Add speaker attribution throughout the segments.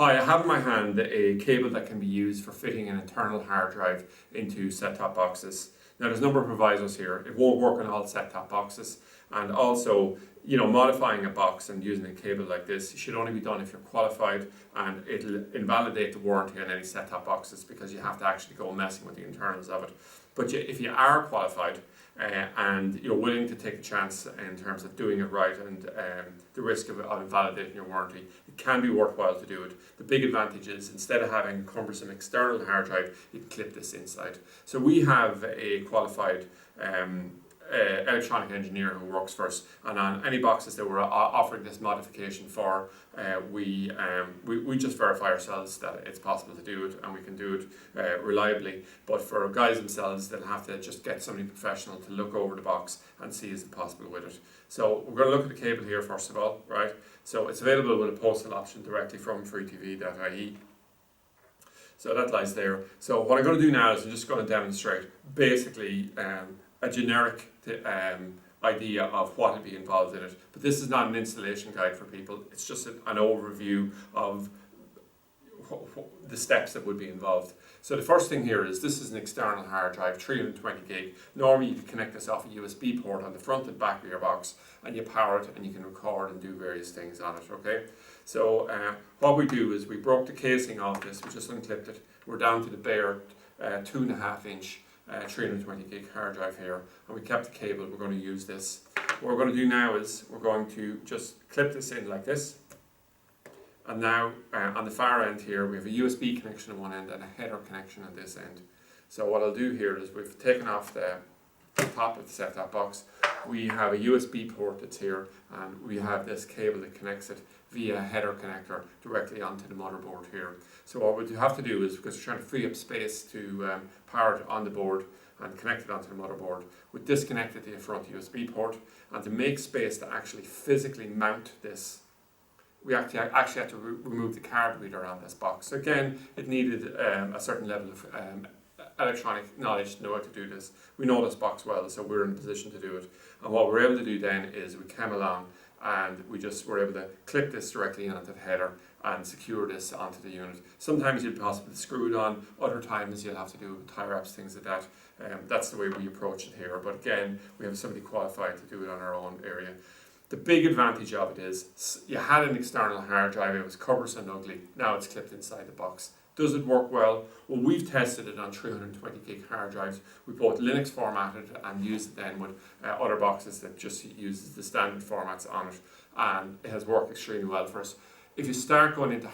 Speaker 1: Hi, I have in my hand a cable that can be used for fitting an internal hard drive into set-top boxes. Now there's a number of provisos here. It won't work on all set-top boxes, and also, modifying a box and using a cable like this should only be done if you're qualified, and it'll invalidate the warranty on any set-top boxes because you have to actually go messing with the internals of it. But if you are qualified and you're willing to take a chance in terms of doing it right and the risk of invalidating your warranty, it can be worthwhile to do it. The big advantage is instead of having a cumbersome external hard drive, you can clip this inside. So we have a qualified electronic engineer who works for us, and on any boxes that we're offering this modification for, we just verify ourselves that it's possible to do it and we can do it reliably. But for guys themselves, they'll have to just get somebody professional to look over the box and see is it possible with it. So we're going to look at the cable here first of all, right? So it's available with a postal option directly from freetv.ie. So that lies there. So what I'm going to do now is I'm just going to demonstrate basically a generic idea of what will be involved in it. But this is not an installation guide for people. It's just an overview of the steps that would be involved. So the first thing here is this is an external hard drive, 320 gig. Normally you can connect this off a USB port on the front and back of your box, and you power it and you can record and do various things on it, okay? So what we do is we broke the casing off this, we just unclipped it. We're down to the bare 2.5 inch 320 gig hard drive here, and we kept the cable. We're going to use this. What we're going to do now is we're going to just clip this in like this, and now on the far end here we have a USB connection on one end and a header connection on this end. So what I'll do here is we've taken off the top of the set-top box. We have a USB port that's here, and we have this cable that connects it via a header connector directly onto the motherboard here. So what we have to do is, because we're trying to free up space to power it on the board and connect it onto the motherboard, we disconnected the front USB port, and to make space to actually physically mount this, we actually had to remove the card reader on this box. So again, it needed a certain level of electronic knowledge to know how to do this. We know this box well, so we're in a position to do it. And what we're able to do then is we came along and we just were able to clip this directly onto the header and secure this onto the unit. Sometimes you'll possibly screw it on, other times you'll have to do tie wraps, things like that. That's the way we approach it here. But again, we have somebody qualified to do it on our own area. The big advantage of it is you had an external hard drive, it was cumbersome and ugly, now it's clipped inside the box. Does it work well? Well, we've tested it on 320 gig hard drives. We both Linux formatted and used it then with other boxes that just uses the standard formats on it, and it has worked extremely well for us. If you start going into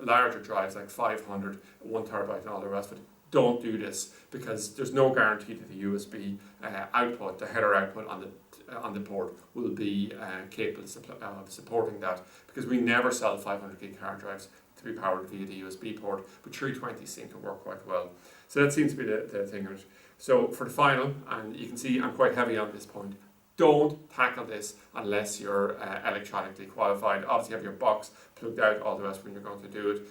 Speaker 1: larger drives like 500, 1 terabyte and all the rest of it, don't do this, because there's no guarantee that the USB output, the header output on the board will be capable of supporting that, because we never sell 500 gig hard drives to be powered via the USB port, but 320 seem to work quite well. So that seems to be the thing of it. So for the final, and you can see I'm quite heavy on this point, don't tackle this unless you're electronically qualified. Obviously have your box plugged out, all the rest when you're going to do it.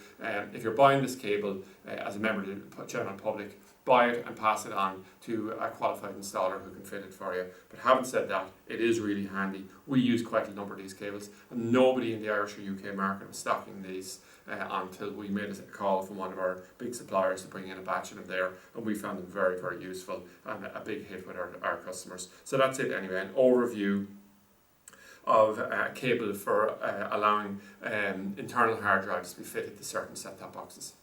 Speaker 1: If you're buying this cable as a member of the general public, buy it and pass it on to a qualified installer who can fit it for you. But having said that, it is really handy. We use quite a number of these cables, and nobody in the Irish or UK market was stocking these until we made a call from one of our big suppliers to bring in a batch of them there, and we found them very, very useful and a big hit with our customers. So that's it anyway, an overview of a cable for allowing internal hard drives to be fitted to certain set-top boxes.